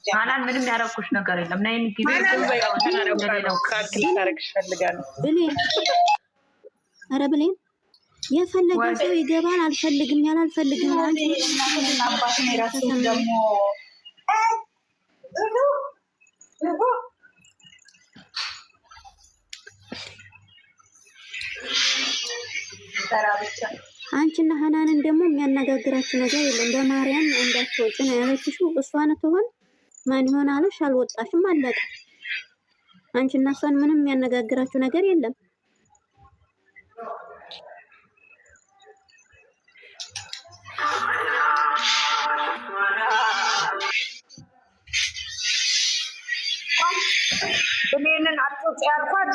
አላን ምንም ያረኩሽ ነገር የለም። ነይ እንግዲህ ኧረ ብሌን የፈለገ ሰው ይገባል። አልፈልግም ያላልፈልግም አባት ነው ራሱ ደግሞ አንቺና ሀናንን ደግሞ የሚያነጋግራችሁ ነገር የለም። በማርያም እንዳትወጪ ነው ያለችው። እሷን ትሆን ማን ይሆን አለሽ? አልወጣሽም አለቀ። አንቺና እሷን ምንም የሚያነጋግራችሁ ነገር የለም። ብሌንን አትወጪ ያልኳት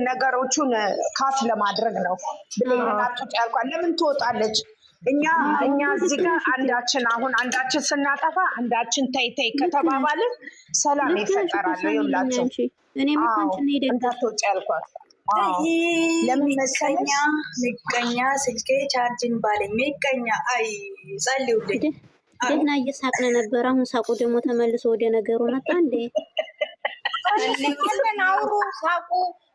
ነገሮቹን ካፍ ለማድረግ ነው። ብሌንን አትወጪ ያልኳት ለምን ትወጣለች? እኛ እዚህ ጋር አንዳችን ስናጠፋ አንዳችን ተይ ከተባባልን ሰላም ይፈጠራል። ይኸውላችሁ እኔም አንቺን እንዳትወጪ ያልኳት ለምን መሰለኝ? ምቀኛ ስልኬ ቻርጅን ባለኝ ምቀኛ አይ ጸልዩልኝ። ደህና እየሳቅን ነበር። አሁን ሳቁ ደግሞ ተመልሶ ወደ ነገሩ መጣ እንዴ? አውሩ ሳቁ።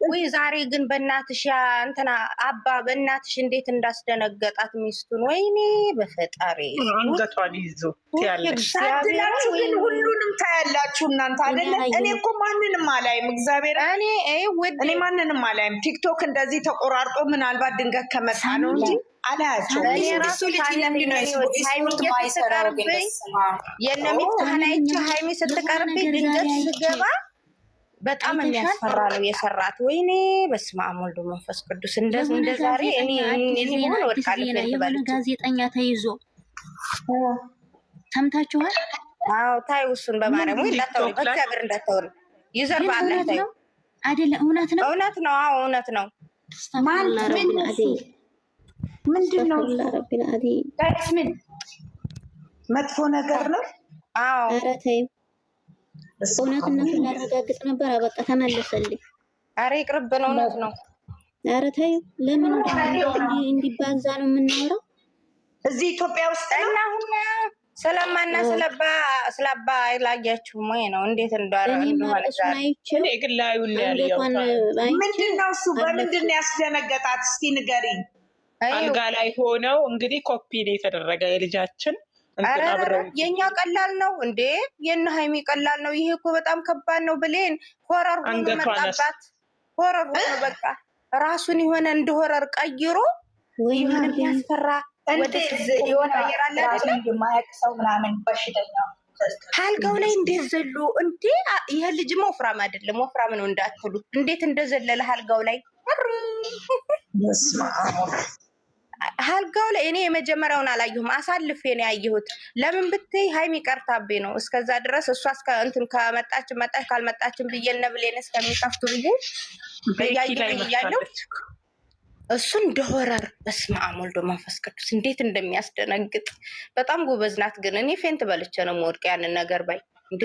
ወይ ዛሬ ግን በእናትሽ እንትና አባ በእናትሽ እንዴት እንዳስደነገጣት ሚስቱን። ወይኔ በፈጣሪ አንገቷን ይዞ ታያላችሁ። ግን ሁሉንም ታያላችሁ እናንተ አይደለ? እኔ እኮ ማንንም አላይም። እግዚአብሔር እኔ ማንንም አላይም። ቲክቶክ እንደዚህ ተቆራርጦ ምናልባት ድንገት ከመጣ ነው እንጂ አላያቸው። የነሚፍታህን አይቼ ሀይሚ ስትቀርብኝ ድንገት ስገባ በጣም የሚያስፈራ ነው የሰራት። ወይኔ በስመ አብ ወወልድ ወመንፈስ ቅዱስ። እንደ ዛሬ እኔ ሆነ ወድቃለሁ። የሆነ ጋዜጠኛ ተይዞ ሰምታችኋል? አዎ ታዩ። እሱን በማርያም ወይ እንዳታወሪ፣ በእግዚአብሔር እንዳታወሪ። ይዘር በአላህ ታዩ። አይደለ? እውነት ነው፣ እውነት ነው። አዎ እውነት ነው። ምንድን ነው ረቢል አዚም? ምን መጥፎ ነገር ነው? አዎ ኧረ ተይው። እውነትነቱን ላረጋግጥ ነበር። በቃ ተመለሰልኝ። ኧረ ይቅርብን። እውነት ነው። ኧረ ተይው። ለምን እንዲባዛ ነው የምናወራው እዚህ ኢትዮጵያ ውስጥ እና አሁን ስለማና ስለአባ አይላያችሁም ወይ ነው? እንዴት እንደሆነ ግን ላዩን ምንድን ነው እሱ? በምንድን ነው ያስደነገጣት? እስቲ ንገሪኝ። አልጋ ላይ ሆነው እንግዲህ ኮፒ ነው የተደረገ የልጃችን። የኛ ቀላል ነው እንዴ? የነ ሀይሚ ቀላል ነው። ይሄ እኮ በጣም ከባድ ነው። ብሌን ሆረር ሆኖ መጣባት። ሆረር ሆኖ በቃ ራሱን የሆነ እንደ ሆረር ቀይሮ የሆነ የሚያስፈራ ወደ የሆነ የማያቅሰው ምናምን በሽተኛ አልጋው ላይ እንዴት ዘሎ እንዴ! ይሄ ልጅማ ወፍራም አይደለም። ወፍራም ነው እንዳትሉ። እንዴት እንደዘለለ አልጋው ላይ አልጋው ላይ። እኔ የመጀመሪያውን አላየሁም፣ አሳልፌ ነው ያየሁት። ለምን ብትይ ሀይሚ ቀርታቤ ነው እስከዛ ድረስ። እሷ እስከ እንትን ከመጣች መጣች፣ ካልመጣችን ብዬ እነ ብሌን እስከሚከፍቱ ብዬ እያየሁ እሱ እንደ ሆረር። በስመ አብ ወወልድ ወመንፈስ ቅዱስ እንዴት እንደሚያስደነግጥ። በጣም ጎበዝ ናት። ግን እኔ ፌንት በልቼ ነው የምወድቅ ያንን ነገር ባይ እንዴ።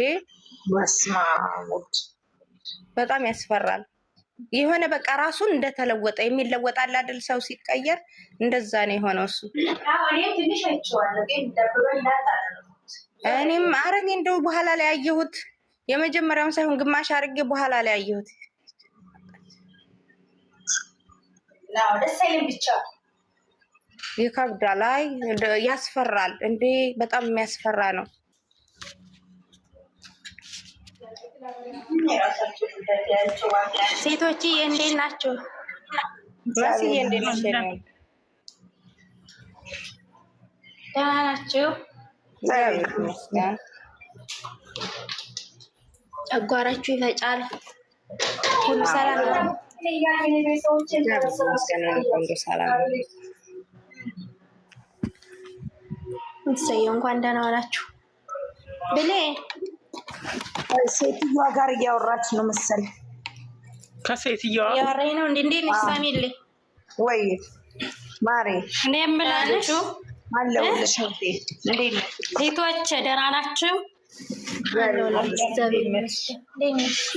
በስመ አብ በጣም ያስፈራል። የሆነ በቃ ራሱን እንደተለወጠ የሚለወጣል አይደል? ሰው ሲቀየር እንደዛ ነው የሆነው እሱ። እኔም አረግ እንደው በኋላ ላይ ያየሁት የመጀመሪያውን ሳይሆን ግማሽ አርጌ በኋላ ላይ ያየሁት። ይከብዳል። አይ ያስፈራል እንዴ! በጣም የሚያስፈራ ነው። ሴቶች እንዴት ናችሁ? ማስዬ እንዴት ነሽ? ደህና ናችሁ? ጨጓራችሁ ይፈጫል? ሁሉ ሰላም ነው? እሰየው፣ እንኳን ደህና ዋላችሁ። ብሌን ሴትዮዋ ጋር እያወራች ነው መሰለኝ። ከሴትዮዋ እያወራኝ ነው። እንዴት ነሽ ሳሚል? ወይ ማሬ፣ እኔ የምላችሁ አለሁልሽ። እንዴት ነሽ? ሴቶች ደህና ናችሁ?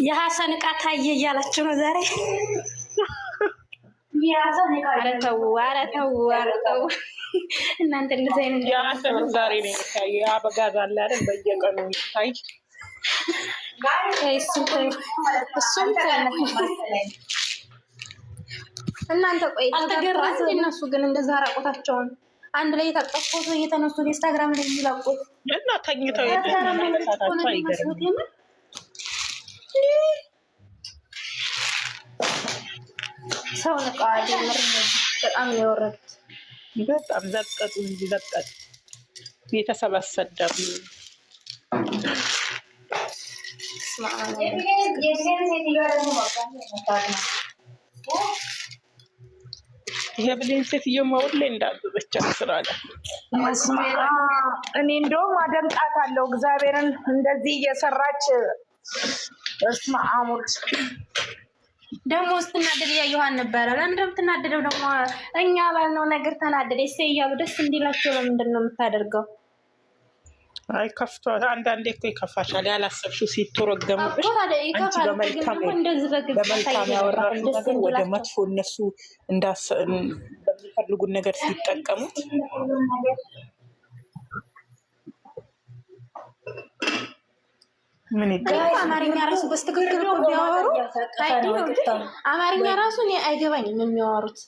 የሀሰን ዕቃ ታየ እያላችሁ ነው ዛሬ። ኧረ ተው፣ ኧረ ተው፣ ኧረ ተው እናንተ እንደዚህ አይነት የሀሰን ዛሬ ነው የሚታየው። አበጋዝ አለ አይደል? በየቀኑ ይታይ እሱም እናንተ ቆይ አልተገረዘ። እነሱ ግን እንደዛ ራቆታቸውን አንድ ላይ የተጠፎቶ እየተነሱ ኢንስታግራም ላይ የሚለቁት እና ተኝተው የተነሳታቸው አይገርም። ሰው ንቃዲ ምር በጣም ነው የወረዱት። በጣም ዘቀጡ እንጂ ዘቀጡ። ቤተሰብ አሰደቡ። ይሄ ብሌን ሴትዮ መውል እንዳዘዘች ስራ ላይ እኔ እንደውም አደንቃታለሁ እግዚአብሔርን እንደዚህ እየሰራች እስማ አሙት ደግሞ ስትናደድ እያየኋን ነበረ። ለምንድን ነው የምትናደደው? ደግሞ እኛ ባልነው ነገር ተናደደ እያሉ ደስ እንዲላቸው ለምንድን ነው የምታደርገው? አይ ከፍቶ አንዳንዴ እኮ ይከፋሻል። ያላሰብሽው ሲተረገምብሽ አንቺ በመልካም ያወራሽ ነገር ወደ መጥፎ እነሱ በሚፈልጉት ነገር ሲጠቀሙት ምን ይገባል? አማርኛ ራሱ በስትክክል እኮ ቢያወሩ አማርኛ ራሱ እኔ አይገባኝም የሚያወሩት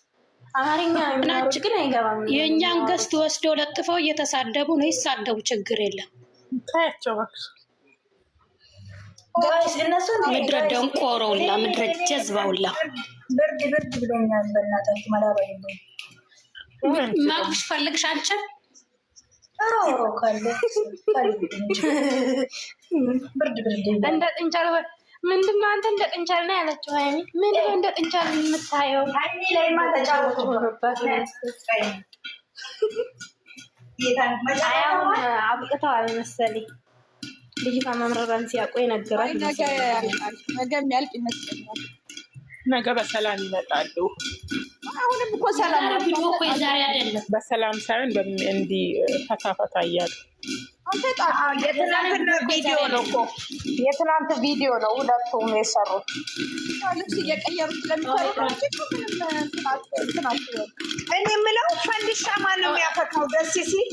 አማርኛ ምናች ግን አይገባም። የእኛን ገስት ወስደው ለጥፈው እየተሳደቡ ነው። ይሳደቡ፣ ችግር የለም። ታያቸው ምድረ ደንቆሮውላ ምድረ ጀዝባውላ ብርድ ብሎኛል። በእናታችሁ መላባይ ማቁሽ ፈልግሽ አንቺን ካለ ብርድ እንደ ጥንቸል ምንድን ነው አንተ እንደ ጥንቸል ነው ያለችው ሀይሚ። ምንድን ነው እንደ ጥንቸል የምታየው? ሀይሚ ላይማ ተጫወቱ ነበር። አሁን አብቅተዋል መሰለኝ። ልጅቷ መምረሯን ሲያውቁ የነገሯት ነገ የሚያልቅ ይመስለኛል። ነገ በሰላም ይመጣሉ። አሁንም እኮ ሰላም ቪዲዮ እኮ የዛሬ አይደለም። በሰላም ሳይሆን እንዲህ ፈታፈታ እያሉ የትናንት ቪዲዮ ነው እኮ የትናንት ቪዲዮ ነው ሁለቱም የሰሩት። ልብስ እየቀየሩ ስለሚሰሩ እኔ የምለው ፈንዲሻ ማን ነው የሚያፈካው? ደስ ሲል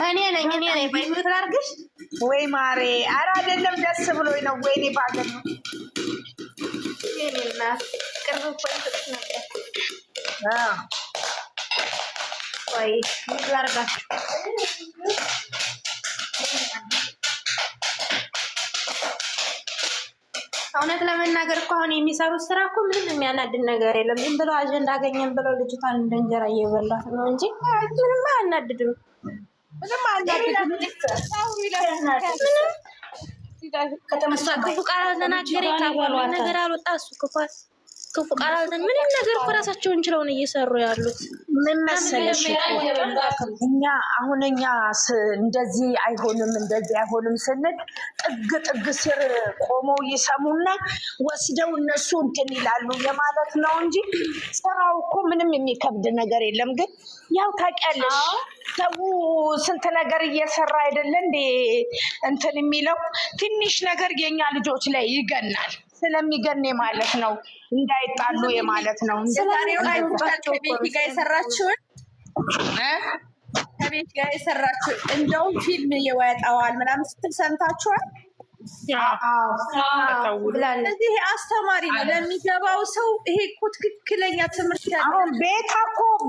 እኔ ነኝ በይምት ላርግሽ ወይ ማሬ? ኧረ አይደለም ደስ ብሎኝ ነው። ወይኔ ባገኝ የኔና ቅርብ ፖይንት ነበር። ወይ ላርጋችሁ እውነት ለመናገር እኮ አሁን የሚሰሩት ስራ እኮ ምንም የሚያናድድ ነገር የለም። ዝም ብለው አጀንዳ አገኘን ብለው ልጅቷን እንደ እንጀራ እየበሏት ነው እንጂ ምንም አያናድድም። ክፉ ቃል አልተናገረ የታወሉ ነገር አልወጣ እሱ ክፉ ቃል ምንም ነገር እኮ ራሳቸውን ችለውን እየሰሩ ያሉት ምን መሰለሽ፣ እኛ እንደዚህ አይሆንም እንደዚህ አይሆንም ስንል ጥግ ስር ቆመው ይሰሙና ወስደው እነሱ እንትን ይላሉ የማለት ነው እንጂ ስራው እኮ ምንም የሚከብድ ነገር የለም። ግን ያው ታውቂያለሽ ሰው ስንት ነገር እየሰራ አይደለ እንዴ እንትን የሚለው ትንሽ ነገር የኛ ልጆች ላይ ይገናል። ስለሚገን ማለት ነው እንዳይጣሉ የማለት ነው። ከቤት ጋር የሰራችውን እንደውም ፊልም ይወጣዋል ምናምን ስትል ሰምታችኋል? ስለዚህ አስተማሪ ነው ለሚገባው ሰው። ይሄ እኮ ትክክለኛ ትምህርት ያለው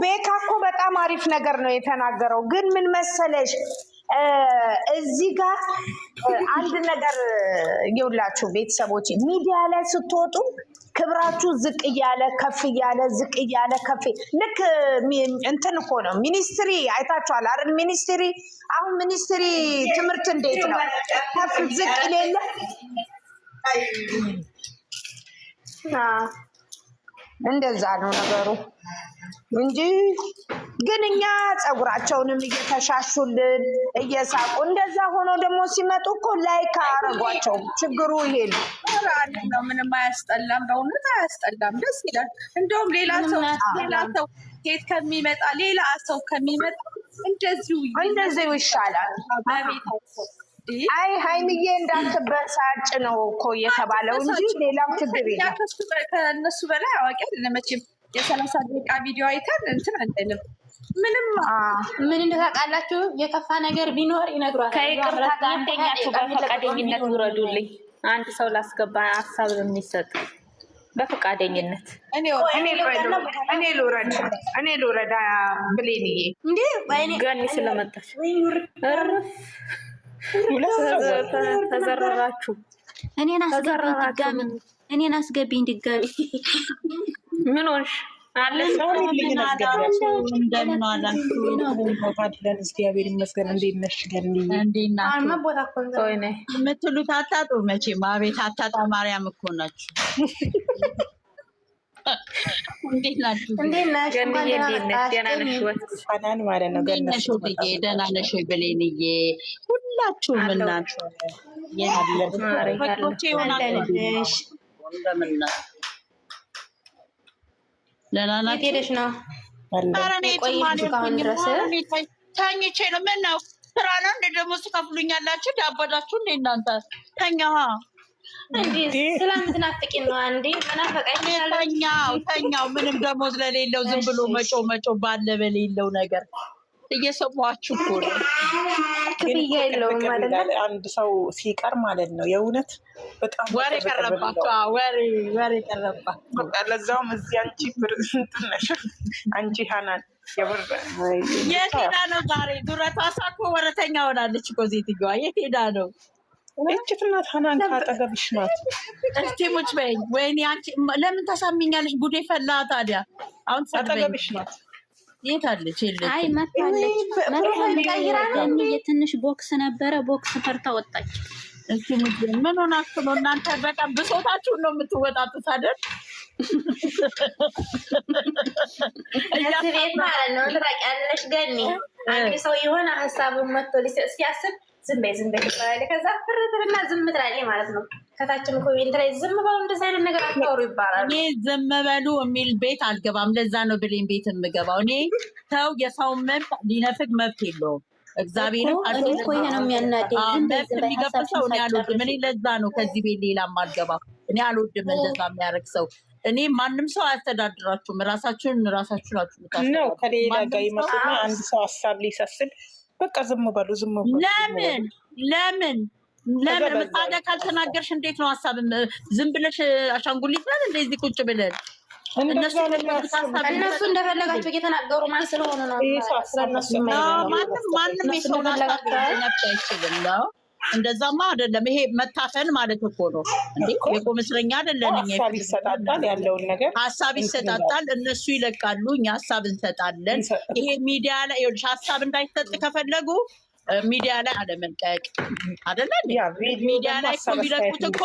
ቤታ እኮ በጣም አሪፍ ነገር ነው የተናገረው። ግን ምን መሰለሽ እዚህ ጋር አንድ ነገር ይውላችሁ ቤተሰቦች፣ ሚዲያ ላይ ስትወጡ ክብራችሁ ዝቅ እያለ ከፍ እያለ ዝቅ እያለ ከፍ ልክ እንትን እኮ ነው። ሚኒስትሪ አይታችኋል አይደል? ሚኒስትሪ አሁን ሚኒስትሪ ትምህርት እንዴት ነው ከፍ ዝቅ ይሌለ እንደዛ ነው ነገሩ እንጂ ግን እኛ ፀጉራቸውንም እየተሻሹልን እየሳቁ እንደዛ ሆኖ ደግሞ ሲመጡ እኮ ላይክ አያረጓቸውም። ችግሩ ይሄ ነው። ምንም አያስጠላም፣ በእውነት አያስጠላም፣ ደስ ይላል። እንደውም ሌላ ሰው ሴት ከሚመጣ ሌላ ሰው ከሚመጣ እንደዚሁ ይሻላል። አይ ሀይሚዬ እንዳትበሳጭ ነው እኮ የተባለው እንጂ ሌላም ችግር የለም። ከእነሱ በላይ አዋቂ አይደለም መቼም። የ30 ደቂቃ ቪዲዮ አይተን እንትን አንልም። ምንም ምን እንደታውቃላችሁ የከፋ ነገር ቢኖር ይነግሯታል። ከይቅርታ ጋር አንደኛችሁ በፈቃደኝነት ውረዱልኝ። አንድ ሰው ላስገባ ሀሳብ የሚሰጥ በፈቃደኝነት እኔ ልውረድ ብሌንዬ እንዴ ገኒ ስለመጣች ተዘረራችሁ። እኔን አስገቢኝ ድጋሚ። ምን ሆንሽ? እንደምን አላችሁ? እግዚአብሔር ይመስገን። እንዴት ነሽ ገኒ? የምትሉት አታጡ መቼም። አቤት አታጣ ማርያም እኮ ናችሁ። እንዴት ናችሁ? ደህና ነሽ ወይ ብሌንዬ? ሁላችሁም እናንተ የናለች እንደምን ናችሁ? ለናናት ሄደሽ ነው? ተኝቼ ነው። ምን ነው ስራ ነው እንደ ደሞዝ ትከፍሉኛላችሁ? ዳቦዳችሁ እንደ እናንተ ተኛዋ እንዴ ስለምትናፍቂ ነው እንዴ? ተኛው ምንም ደሞዝ ለሌለው ዝም ብሎ መጮ ባለ በሌለው ነገር እየሰማችሁ እኮ ነው። ክፍያ የለውም ማለት ነው። አንድ ሰው ሲቀር ማለት ነው። የእውነት በጣም ወሬ ቀረባቸው። ወሬ ቀረባ። በቃ ለዛውም እዚህ አንቺ ብርዝንጥነሽ አንቺ ሀናን የት ሄዳ ነው ዛሬ? ዱረቷ ሳኮ ወረተኛ ሆናለች እኮ ሴትዮዋ። የት ሄዳ ነው? እችት ናት ሀናን ካጠገብሽ ናት። እስቲ ሙች በይኝ። ወይኔ አንቺ ለምን ታሳሚኛለሽ? ጉዴ ፈላ ታዲያ። አሁን አጠገብሽ ናት። የት አለች? የለችም። አይ መታለች። ትንሽ ቦክስ ነበረ፣ ቦክስ ፈርታ ወጣች። እስቲ ሙች ምን ሆናችሁ ነው እናንተ? በጣም ብሶታችሁን ነው የምትወጣጡት አይደል? እዚህ ቤት ማለት ነው። ትራቂያለሽ ገኒ። አንድ ሰው የሆነ ሀሳቡን መጥቶ ሲያስብ ዝም በይ ይባላል። ከዛ ፍርትርና ዝም ትላለች ማለት ነው። ከታችም ኮሜንት ላይ ዝም በሉ እንደዚህ አይነት ነገር አታወሩ ይባላል። እኔ ዝም በሉ የሚል ቤት አልገባም። ለዛ ነው ብሌን ቤት የምገባው። እኔ ሰው የሰው መብት ሊነፍግ መብት የለውም። እግዚአብሔር እኮ ይሄ ነው የሚያናደኝ። መብት የሚገባ ሰው እኔ አልወድም። እኔ ለዛ ነው ከዚህ ቤት ሌላም አልገባም። እኔ አልወድም እንደዛ የሚያደርግ ሰው። እኔ ማንም ሰው አያስተዳድራችሁም። ራሳችሁን ናችሁ ነው። ከሌላ ጋር ይመጡና አንድ ሰው ሀሳብ ሊሰስል በቃ ዝም በሉ። ለምን ታዲያ ካልተናገርሽ እንዴት ነው ሀሳብ? ዝም ብለሽ አሻንጉሊት ነን እንደዚህ ቁጭ ብለን እነሱ እንደፈለጋቸው እየተናገሩ ማን ስለሆነ ነው? ማንም የሰው ሀሳብ አይችልም ነው። እንደዛማ አይደለም። ይሄ መታፈን ማለት እኮ ነው እንዴ? የቁም እስረኛ አይደለን። ሀሳብ ይሰጣጣል፣ ያለውን ነገር ሀሳብ ይሰጣጣል። እነሱ ይለቃሉ፣ እኛ ሀሳብ እንሰጣለን። ይሄ ሚዲያ ላይ ሀሳብ እንዳይሰጥ ከፈለጉ ሚዲያ ላይ አለመልቀቅ አይደለ? ሚዲያ ላይ እኮ የሚለቁት እኮ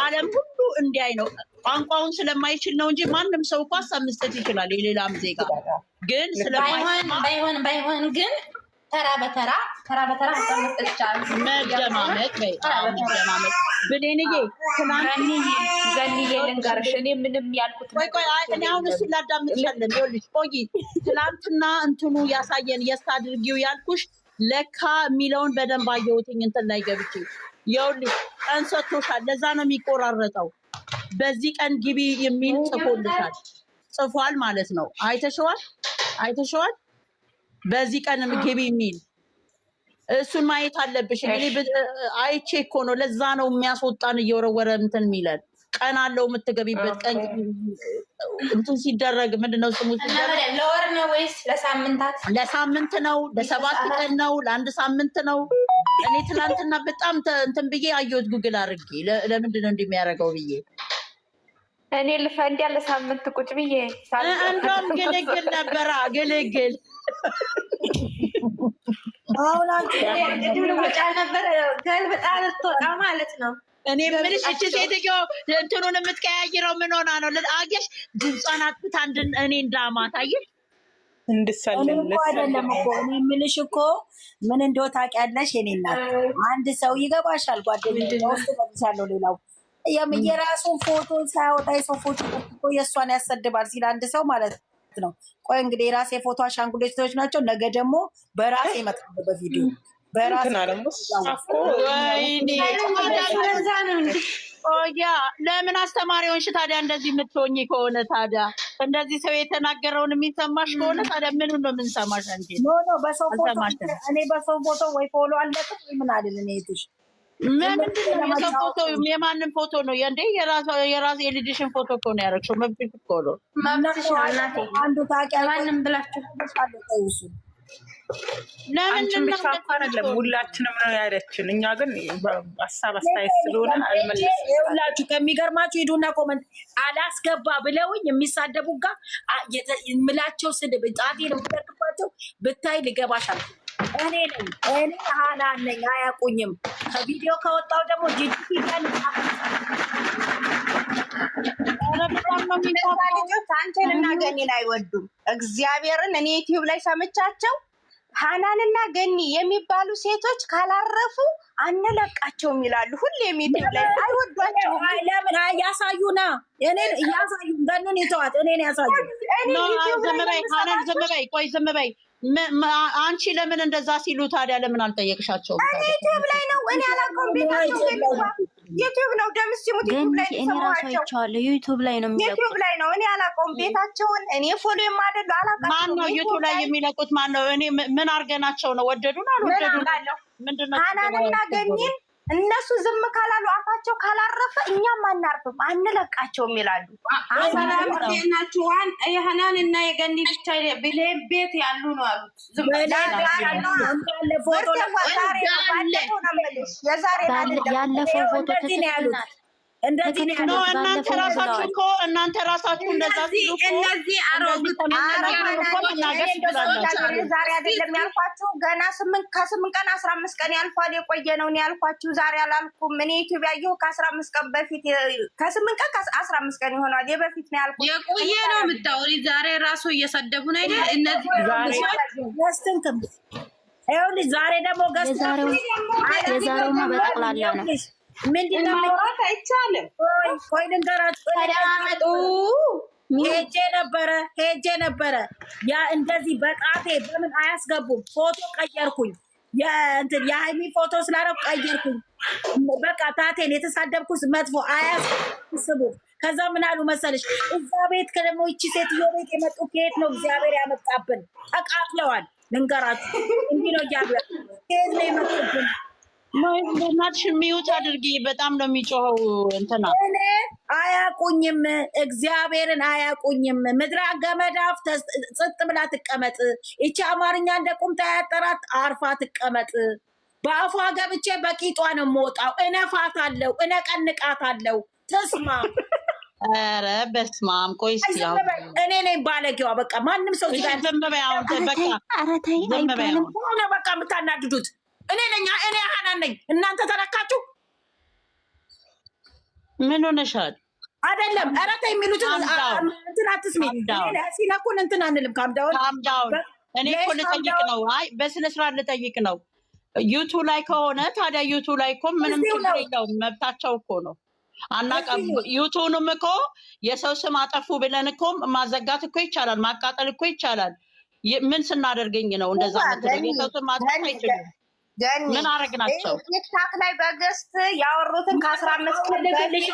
ዓለም ሁሉ እንዲያይ ነው። ቋንቋውን ስለማይችል ነው እንጂ ማንም ሰው እኮ ሀሳብ መስጠት ይችላል። የሌላም ዜጋ ግን ባይሆን ግን ተራ በተራ ሀሳብ መስጠት ይቻላል። መደማመጥ ብሌንዬ ገኒዬ ልንገርሽ፣ እኔ ምንም ያልኩት እኔ አሁን እሱን ላዳምጥሻለን። ይኸውልሽ ቆይ ትናንትና እንትኑ ያሳየን የስ አድርጊው ያልኩሽ ለካ የሚለውን በደንብ አየሁትኝ እንትን ላይ ገብቼ። ይኸውልሽ ቀን ሰጥቶሻል። ለዛ ነው የሚቆራረጠው። በዚህ ቀን ግቢ የሚል ጽፏል ማለት ነው። አይተሸዋል። በዚህ ቀን ግቢ የሚል እሱን ማየት አለብሽ። እንግዲህ አይቼ እኮ ነው። ለዛ ነው የሚያስወጣን እየወረወረ እንትን የሚለን። ቀን አለው የምትገቢበት ቀን እንትን ሲደረግ ምንድነው ስሙ? ለወር ነው ወይስ ለሳምንታት? ለሳምንት ነው፣ ለ7 ቀን ነው፣ ለ1 ሳምንት ነው። እኔ ትናንትና በጣም እንትን ብዬ አየሁት ጉግል አድርጌ ለምንድን ነው እንደሚያደርገው ብዬ እኔ ልፈንድ ያለ ሳምንት ቁጭ ብዬ እንደውም ግልግል ነበረ ግልግል አሁን ነበረ ገልብጣ ልትወጣ ማለት ነው። እኔ የምልሽ እቺ ሴትዮ እንትኑን የምትቀያይረው ምን ሆና ነው? አየሽ ድምጿን አጥፍታ እኔ እንዳማት አየሽ እንድሰልልስ አይደለም እኮ እኔ የምልሽ እኮ ምን እንደው ታውቂያለሽ? የኔ እናት አንድ ሰው ይገባሻል። ጓደኛዬ ውስጥ ገብቻለሁ። ሌላው የራሱን ፎቶ ሳያወጣ የሰው ፎቶ እኮ የእሷን ያሰድባል ሲል አንድ ሰው ማለት ነው። ቆይ እንግዲህ የራሴ ፎቶ አሻንጉሊቶች ናቸው። ነገ ደግሞ በራሴ ይመጣሉ በቪዲዮ ለምን አስተማሪ ሆንሽ ታዲያ? እንደዚህ የምትሆኚ ከሆነ ታዲያ እንደዚህ ሰው የተናገረውን የሚሰማሽ ከሆነ ታዲያ ምኑን ነው የምንሰማሽ? እንዴ ኖ በሰው ፎቶ እኔ በሰው ፎቶ ወይ ፎሎ አለበት ምን አይደል? እኔ እህትሽ ምንድን ነው የሰው ፎቶ? የማንም ፎቶ ነው እንዴ? የራስ የልጅሽን ፎቶ እኮ ነው ያደረግሽው። መብትሽ እኮ ነው። መብትሽ ነው እናቴ። አንዱ ታውቂያለሽ ማንም ብላችሁ አንቺን ብቻ እኮ አይደለም ሁላችንም ነው ያለችን። እኛ ግን ሀሳብ አስተያየት ስለሆነ አልመለስም። ይኸውላችሁ ከሚገርማችሁ ሂዱና ኮመንት አላስገባ ብለውኝ የሚሳደቡ ጋር የምላቸው ስድብ ጣቴ ነው የምጠቅባቸው ብታይ ልገባሻል። እኔ ሀናን ነኝ፣ አያውቁኝም። ከቪዲዮ ከወጣው ደግሞ ጅጅፊቀን ልጆች አንቺን እና ገኒን አይወዱም። እግዚአብሔርን እኔ ዩቲዩብ ላይ ሰምቻቸው ሀናንና ገኒ የሚባሉ ሴቶች ካላረፉ አንለቃቸውም ይላሉ። ሁሌም ዩቲዩብ ላይ አይወዷቸውም። ለምን ያሳዩና እኔን ያሳዩ ገኑን ይተዋት እኔን ያሳዩ። ዝም በይ ቆይ ዝም በይ። አንቺ ለምን እንደዛ ሲሉ ታዲያ ለምን አልጠየቅሻቸውም? እኔ ዩቲዩብ ላይ ነው እኔ አላውቀውም። ቤታቸው ዩቲዩብ ነው ደምስ ሲሙት ዩቲዩብ ላይ እኔ ራሱ አይቼዋለሁ። ዩቲዩብ ላይ ነው የሚለቁት። ዩቲዩብ ላይ ነው እኔ አላውቀውም ቤታቸውን። እኔ ፎሎ የማደርገው አላውቃቸውም። ማን ነው ዩቲዩብ ላይ የሚለቁት? ማን ነው? እኔ ምን አድርገናቸው ነው? ወደዱን አልወደዱን? ምንድነው? ሀናንና ገኒን እነሱ ዝም ካላሉ አፋቸው ካላረፈ እኛም አናርፍም አንለቃቸውም ይላሉ። ናችኋን የሀናን እና የገኒ ብቻ ብሌን ቤት ያሉ ነው አሉት። ያለፈው ፎቶ ትክክል እናንተ ራሳችሁ እንደዛ ሲሉ እነዚህ ዛሬ አይደለም ያልኳችሁ ገና ከ8 ቀን 15 ቀን ያልፏል የቆየ ነው ያልኳችሁ። ዛሬ አላልኩም። እኔ ዩቲዩብ ያየሁ ከ15 ቀን በፊት ከ8 ቀን ከ15 ቀን ይሆናል የበፊት ነው ያልኩት። የቆየ ነው የምታወሪ። ዛሬ ራሱ እየሰደቡን አይደል? እነዚህ ዛሬ ደግሞ የዛሬውማ በጠቅላላ ነው። ምንድነው ማውራት አይቻልም። ቆይ ልንገራችሁ። ሄጄ ነበረ ያ እንደዚህ በጣቴ በምን አያስገቡም። ፎቶ ቀየርኩኝ። የሀይሚ ፎቶ ስላደረኩ ቀየርኩኝ። በቃ ታቴን የተሳደብኩት መጥፎ አያስስቡ። ከዛ ምን አሉ መሰለሽ? እዛ ቤት ደግሞ ይቺ ሴትዮ ቤት የመጡ ከየት ነው እግዚአብሔር ያመጣብን? ተቃጥለዋል። ልንገራችሁ እንዲህ ነው እያሉ ከየት ነው የመጡብን? ናትሽ ሚዩት አድርጊ። በጣም ነው የሚጮኸው። እንትና አያቁኝም፣ እግዚአብሔርን አያቁኝም። ምድረ ገመዳፍ ጽጥ ብላ ትቀመጥ። ይቺ አማርኛ እንደ ቁምጣ ያጠራት አርፋ ትቀመጥ። በአፏ ገብቼ በቂጧ ነው የምወጣው። እነፋታለሁ፣ እነቀንቃታለሁ። ትስማ። ኧረ በስመ አብ። ቆይ እስኪ እኔ ነኝ ባለጌዋ። በቃ ማንም ሰው ዝም በይ አሁን። በቃ የምታናድዱት እኔ ነኝ። እኔ ሀናን ነኝ። እናንተ ተነካችሁ። ምን ሆነሻል? አይደለም ኧረ ተይ የሚሉትን እንትን አትስሚ። ሲነኩን እንትን አንልም። ካምዳውን እኔ እኮ ልጠይቅ ነው። አይ በስነ ስርዓት ልጠይቅ ነው። ዩቱብ ላይ ከሆነ ታዲያ ዩቱብ ላይ እኮ ምንም ችግር የለውም። መብታቸው እኮ ነው። አናውቅም። ዩቱብንም እኮ የሰው ስም አጠፉ ብለን እኮ ማዘጋት እኮ ይቻላል። ማቃጠል እኮ ይቻላል። ምን ስናደርገኝ ነው እንደዛ ምትለኝ? የሰው ስም ማጥፋት አይችሉም። ምን አረግናቸው? ቲክታክ ላይ በገስት ያወሩትን ከ15 ቀን በፊት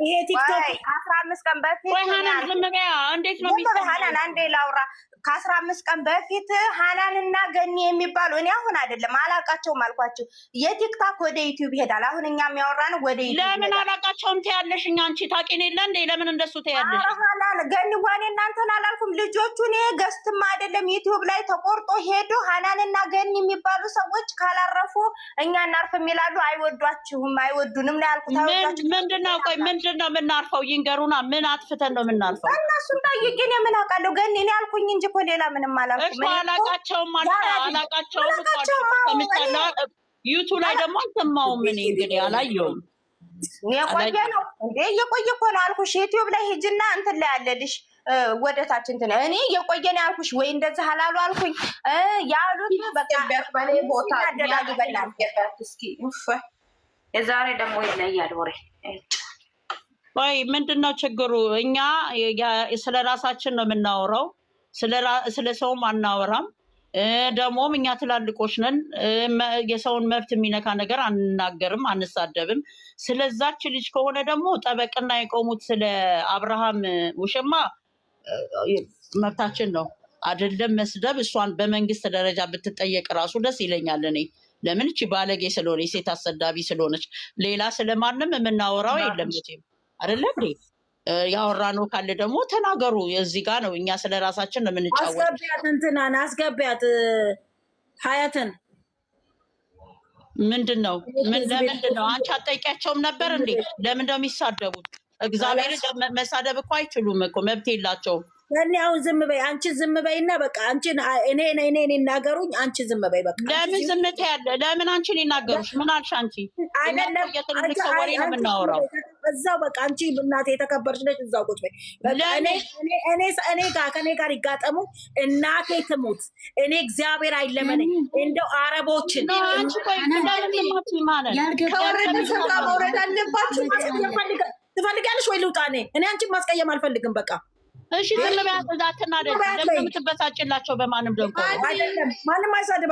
ይሄ ቲክቶክ 15 ቀን በፊት ወይ ሀናን ዝም በያ። እንዴት ነው የሚሰማው? ሀናን አንዴ ላውራ። ከ15 ቀን በፊት ሀናንና ገኒ የሚባሉ እኔ አሁን አይደለም አላቃቸውም አልኳቸው። የቲክታክ ወደ ዩቲዩብ ይሄዳል። አሁን እኛ የሚያወራነው ወደ ዩቲዩብ። ለምን አላቃቸውም ትያለሽ? እኛ አንቺ ታውቂን የለ እንዴ? ለምን እንደሱ ትያለሽ? ሀናን ገኒ ዋኔ እናንተን አላልኩም። ልጆቹን ገስትማ አይደለም ዩቲዩብ ላይ ተቆርጦ ሄዶ ሀናንና ገኒ የሚባሉ ሰዎች ካላረፉ እኛ እናርፍም ይላሉ። አይወዷችሁም፣ አይወዱንም ነው ያልኩት። ምንድነው? ቆይ ምንድነው የምናርፈው? ይንገሩና። ምን አጥፍተን ነው የምናርፈው? እነሱን ጠይቄ እኔ ምን አውቃለሁ? ገኒ እኔ ያልኩኝ እንጂ እኮ ሌላ ምንም አላልኩም። አላቃቸውም ዩቱብ ላይ ደግሞ አልሰማውም። እኔ እንግዲህ አላየውም። የቆየ ነው እንዴ? የቆየ እኮ ነው አልኩሽ። ዩቲዩብ ላይ ሂጂና እንትን ላይ አለልሽ ወደታች እንትን እኔ የቆየ ነው ያልኩሽ። ወይ እንደዛ አላሉ አልኩኝ ያሉት በቃ በላይ ቦታ ያደላሉ በላል። እስኪ የዛሬ ደግሞ ይለያል ወሬ። ወይ ምንድነው ችግሩ? እኛ ስለ ራሳችን ነው የምናወራው። ስለ ሰውም አናወራም። ደግሞም እኛ ትላልቆች ነን። የሰውን መብት የሚነካ ነገር አንናገርም፣ አንሳደብም። ስለዛች ልጅ ከሆነ ደግሞ ጠበቅና የቆሙት ስለ አብርሃም ውሽማ መብታችን ነው አይደለም መስደብ። እሷን በመንግስት ደረጃ ብትጠየቅ ራሱ ደስ ይለኛል እኔ። ለምን እቺ ባለጌ ስለሆነ ሴት አሰዳቢ ስለሆነች ሌላ ስለማንም የምናወራው የለም መቼም አይደለ እንዴ? ያወራነው ካለ ደግሞ ተናገሩ። እዚህ ጋር ነው እኛ ስለ ራሳችን ነው የምንጫወት። አስገቢያት፣ እንትናን አስገቢያት፣ ሀያትን ምንድን ነው ለምንድን ነው አንቺ አትጠይቂያቸውም ነበር እንዴ? ለምን ነው የሚሳደቡት? እግዚአብሔር መሳደብ እኮ አይችሉም እኮ መብት የላቸውም። ለእኔ አሁን ዝም በይ፣ አንቺ ዝም በይና በቃ አንቺ እኔ ይናገሩኝ፣ አንቺ ዝም በይ በቃ። ለምን ዝምት ያለ? ለምን አንቺን ይናገሩሽ? ምን አልሽ አንቺ? አይደለም የትልቅ ሰው ወሬ ነው የምናወራው። እዛው በቃ አንቺ እናቴ የተከበርሽ ነች፣ እዛው ቁጭ በይ። ከኔ ጋር ይጋጠሙ፣ እናቴ ትሙት፣ እኔ እግዚአብሔር አይለመነኝ። እንደው አረቦችን ከወረደ ሰባ መውረድ አለባችሁ። ትፈልጋለሽ ወይ ልውጣ? እኔ አንቺን ማስቀየም አልፈልግም በቃ። እሺ ዝም በያት፣ እንዳትናደድ። ለምን የምትበሳጭላቸው? በማንም ደንቆ አይደለም ማንም አይሳደብ